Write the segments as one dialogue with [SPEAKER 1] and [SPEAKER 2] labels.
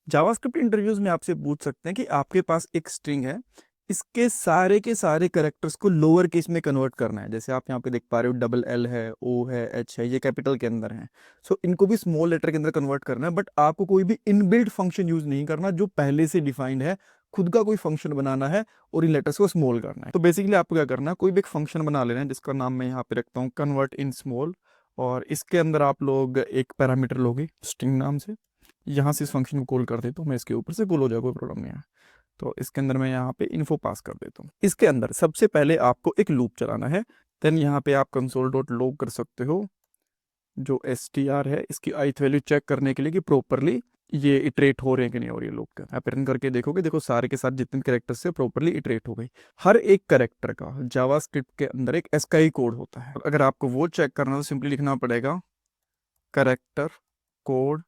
[SPEAKER 1] JavaScript interviews में आपसे पूछ सकते हैं कि आपके पास एक स्ट्रिंग है, इसके सारे के सारे कैरेक्टर्स को लोअर केस में कन्वर्ट करना है। जैसे आप यहाँ पे देख पा रहे हो, डबल एल है, ओ है, एच है, ये कैपिटल के अंदर है। सो इनको भी स्मॉल लेटर के अंदर कन्वर्ट करना है, बट आपको कोई भी इनबिल्ट फंक्शन यूज नहीं करना जो पहले से डिफाइंड है। खुद का कोई फंक्शन बनाना है और इन लेटर्स को स्मॉल करना है। तो बेसिकली आपको क्या करना है, कोई भी एक फंक्शन बना लेना है जिसका नाम मैं यहाँ पे रखता हूँ कन्वर्ट इन स्मॉल। और इसके अंदर आप लोग एक पैरामीटर लोगे स्ट्रिंग नाम से। यहाँ से इस फंक्शन को कॉल कर देता हूँ मैं, इसके ऊपर से कॉल हो जाए, कोई प्रॉब्लम नहीं है। तो इसके अंदर मैं यहाँ पे इन्फो पास कर देता हूँ। इसके अंदर सबसे पहले आपको एक लूप चलाना है। देन यहाँ पे आप कंसोल डॉट लॉग कर सकते हो। जो str है इसकी ith वैल्यू चेक करने के लिए कि प्रॉपरली ये इटरेट हो रहे हैं कि नहीं हो रही है लूप का। आप रन करके देखोगे, देखो सारे के साथ जितने कैरेक्टर से प्रॉपरली इटरेट हो गई। हर एक कैरेक्टर का जावास्क्रिप्ट के अंदर एक ASCII कोड होता है। अगर आपको वो चेक करना तो सिंपली लिखना पड़ेगा कैरेक्टर कोड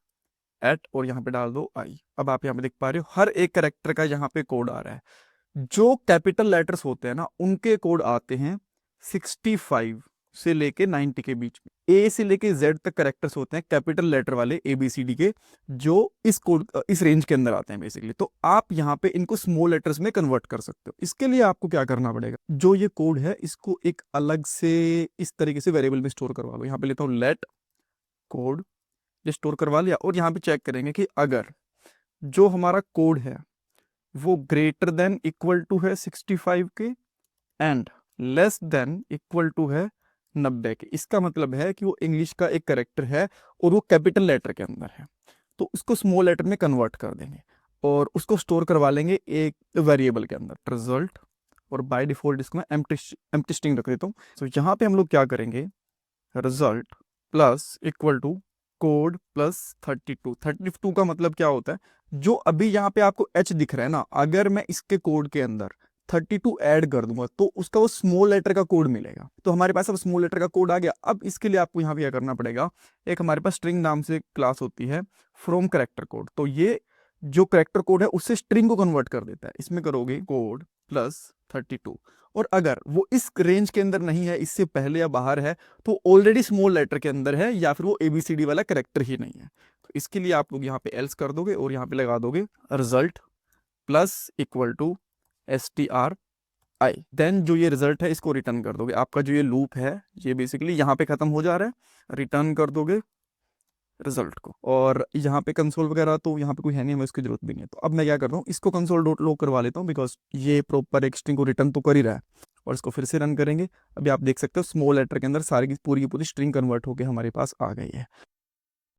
[SPEAKER 1] एट, और यहाँ पे डाल दो आई। अब आप यहाँ पे देख पा रहे हो हर एक कैरेक्टर का यहाँ पे कोड आ रहा है। जो कैपिटल लेटर्स होते हैं ना, उनके कोड आते हैं 65 से लेके 90 के बीच में। ए से लेके जेड तक कैरेक्टर्स होते हैं कैपिटल लेटर वाले ABCD के, जो इस कोड इस रेंज के अंदर आते हैं बेसिकली। तो आप यहाँ पे इनको स्मॉल लेटर्स में कन्वर्ट कर सकते हो। इसके लिए आपको क्या करना पड़ेगा, जो ये कोड है इसको एक अलग से इस तरीके से वेरिएबल में स्टोर करवा लो। यहाँ पे लेता हूँ लेट कोड, ये स्टोर करवा लिया। और यहाँ पे चेक करेंगे कि अगर जो हमारा कोड है वो ग्रेटर देन इक्वल टू है 65 के and less than equal to है 90 के, इसका मतलब है कि वो इंग्लिश का एक कैरेक्टर है और वो कैपिटल लेटर के अंदर है। तो उसको स्मॉल लेटर में कन्वर्ट कर देंगे और उसको स्टोर करवा लेंगे एक वेरिएबल के अंदर रिजल्ट। और बाय डिफॉल्ट इसको मैं एम्प्टी स्ट्रिंग रख देता हूँ। तो यहाँ पे हम लोग क्या करेंगे, result plus equal to code plus 32। 32 का मतलब क्या होता है, जो अभी यहाँ पे आपको एच दिख रहा है ना, अगर मैं इसके कोड के अंदर 32 ऐड कर दूंगा तो उसका वो स्मॉल लेटर का कोड मिलेगा। तो हमारे पास अब स्मॉल लेटर का कोड आ गया। अब इसके लिए आपको यहाँ पे क्या करना पड़ेगा, एक हमारे पास स्ट्रिंग नाम से क्लास होती है फ्रॉम करेक्टर कोड। तो ये जो करेक्टर कोड है उससे स्ट्रिंग को कन्वर्ट कर देता है। इसमें करोगे कोड प्लस 32, और अगर वो इस रेंज के अंदर नहीं है, इससे पहले या बाहर है, तो ऑलरेडी स्मॉल लेटर के अंदर है या फिर वो ABCD वाला करेक्टर ही नहीं है। तो इसके लिए आप लोग यहाँ पे एल्स कर दोगे और यहाँ पे लगा दोगे result plus equal to str i। Then जो ये रिजल्ट है इसको रिटर्न कर दोगे। आपका जो ये लूप है ये बेसिकली यहाँ पे खत्म हो जा रहा है। रिटर्न कर दोगे रिजल्ट को, और यहाँ पे कंसोल वगैरह तो यहाँ पे कोई है नहीं, हमें उसकी जरूरत भी नहीं है। तो अब मैं क्या करता हूँ, इसको कंसोल डॉट लॉग करवा लेता हूँ, बिकॉज ये प्रॉपर एक स्ट्रिंग को रिटर्न तो कर ही रहा है। और इसको फिर से रन करेंगे। अभी आप देख सकते हो स्मॉल लेटर के अंदर सारी की पूरी स्ट्रिंग कन्वर्ट होकर हमारे पास आ गई है।